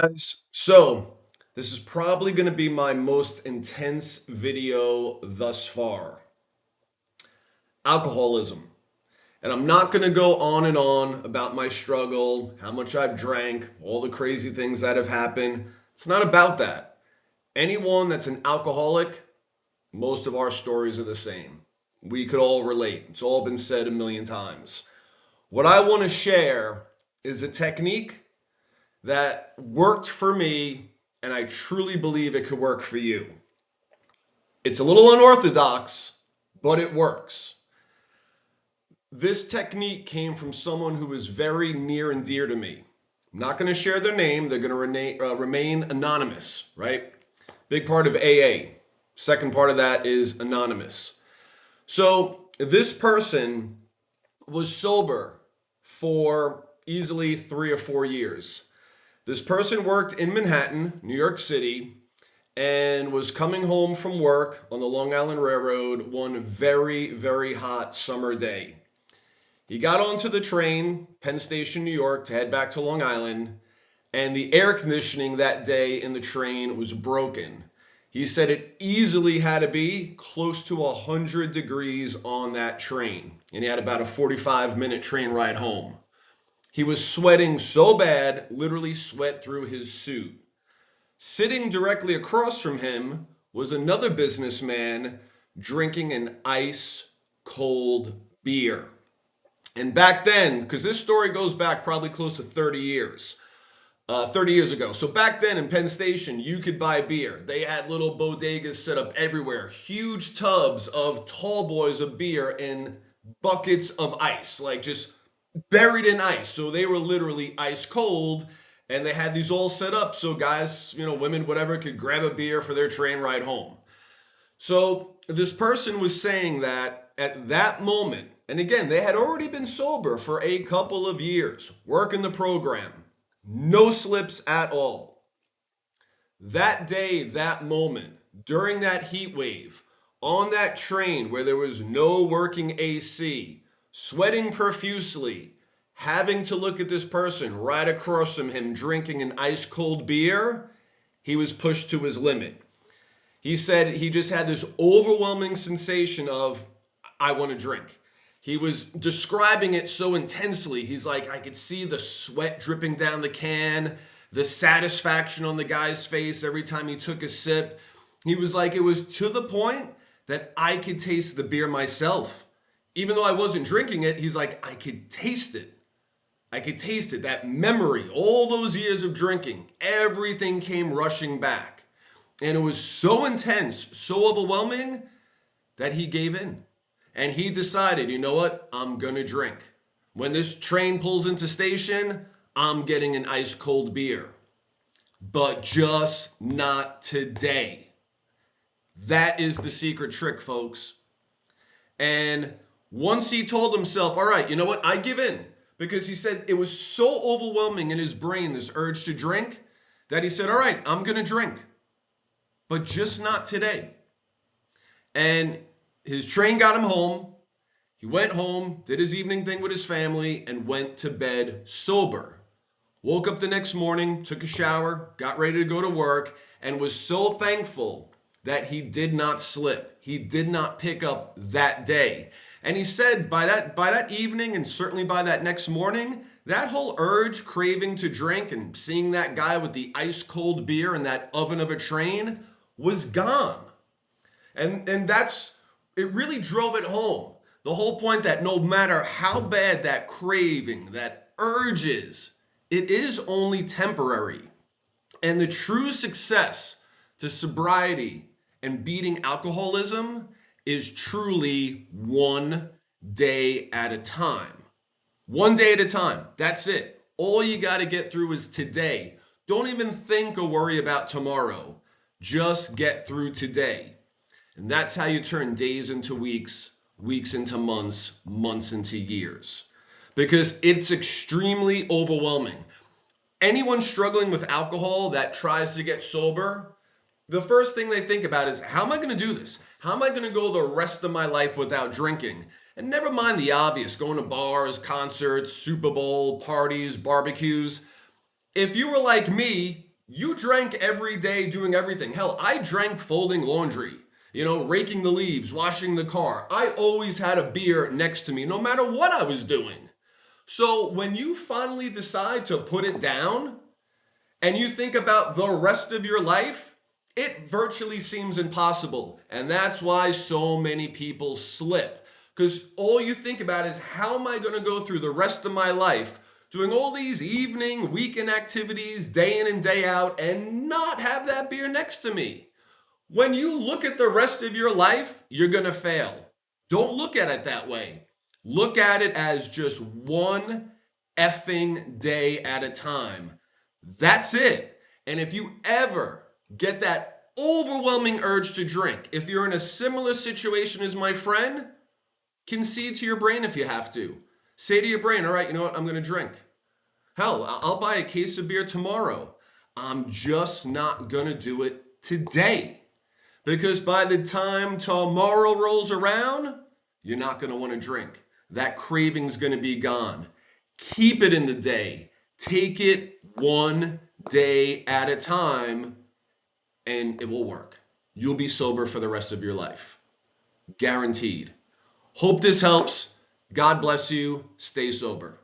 Guys, so this is probably going to be my most intense video thus far. Alcoholism. And I'm not going to go on and on about my struggle, how much I've drank, all the crazy things that have happened. It's not about that. Anyone that's an alcoholic, most of our stories are the same. We could all relate. It's all been said a million times. What I want to share is a technique that worked for me, and I truly believe it could work for you. It's a little unorthodox, but it works. This technique came from someone who is very near and dear to me. I'm not going to share their name, they're going to remain anonymous, right? Big part of AA. Second part of that is anonymous. So, this person was sober for easily 3 or 4 years. This person worked in Manhattan, New York City, and was coming home from work on the Long Island Railroad one very, very hot summer day. He got onto the train, Penn Station, New York, to head back to Long Island, and the air conditioning that day in the train was broken. He said it easily had to be close to 100 degrees on that train, and he had about a 45-minute train ride home. He was sweating so bad, literally sweat through his suit. Sitting directly across from him was another businessman drinking an ice cold beer. And back then, because this story goes back probably close to 30 years, 30 years ago. So back then in Penn Station, you could buy beer. They had little bodegas set up everywhere, huge tubs of tall boys of beer in buckets of ice, like just buried in ice. So they were literally ice cold, and they had these all set up so guys, women, whatever, could grab a beer for their train ride home. So this person was saying that at that moment, and again, they had already been sober for a couple of years, working the program, no slips at all. That day, that moment, during that heat wave, on that train where there was no working AC, sweating profusely, having to look at this person right across from him drinking an ice cold beer, he was pushed to his limit. He said he just had this overwhelming sensation of, I want to drink. He was describing it so intensely. He's like, I could see the sweat dripping down the can, the satisfaction on the guy's face every time he took a sip. He was like, it was to the point that I could taste the beer myself. Even though I wasn't drinking it, he's like, I could taste it. I could taste it, that memory, all those years of drinking, everything came rushing back. And it was so intense, so overwhelming that he gave in. And he decided, you know what? I'm going to drink. When this train pulls into station, I'm getting an ice cold beer. But just not today. That is the secret trick, folks. And once he told himself, all right, you know what? I give in. Because he said it was so overwhelming in his brain, this urge to drink, that he said, all right, I'm going to drink. But just not today. And his train got him home. He went home, did his evening thing with his family, and went to bed sober. Woke up the next morning, took a shower, got ready to go to work, and was so thankful that he did not slip. He did not pick up that day. And he said by that evening, and certainly by that next morning, that whole urge, craving to drink, and seeing that guy with the ice cold beer in that oven of a train was gone. And that's, it really drove it home. The whole point that no matter how bad that craving, that urge is, it is only temporary. And the true success to sobriety and beating alcoholism is truly one day at a time. One day at a time. That's it. All you got to get through is today. Don't even think or worry about tomorrow. Just get through today. And that's how you turn days into weeks, weeks into months, months into years. Because it's extremely overwhelming. Anyone struggling with alcohol that tries to get sober, the first thing they think about is, how am I going to do this? How am I going to go the rest of my life without drinking? And never mind the obvious, going to bars, concerts, Super Bowl, parties, barbecues. If you were like me, You drank every day doing everything. Hell, I drank folding laundry, raking the leaves, washing the car. I always had a beer next to me, no matter what I was doing. So when you finally decide to put it down and you think about the rest of your life, it virtually seems impossible. And that's why so many people slip. Because all you think about is, how am I going to go through the rest of my life doing all these evening, weekend activities, day in and day out, and not have that beer next to me? When you look at the rest of your life, you're going to fail. Don't look at it that way. Look at it as just one effing day at a time. That's it. And if you ever get that overwhelming urge to drink, if you're in a similar situation as my friend, concede to your brain if you have to. Say to your brain, all right, you know what? I'm going to drink. Hell, I'll buy a case of beer tomorrow. I'm just not going to do it today. Because by the time tomorrow rolls around, you're not going to want to drink. That craving's going to be gone. Keep it in the day. Take it one day at a time, and it will work. You'll be sober for the rest of your life. Guaranteed. Hope this helps. God bless you. Stay sober.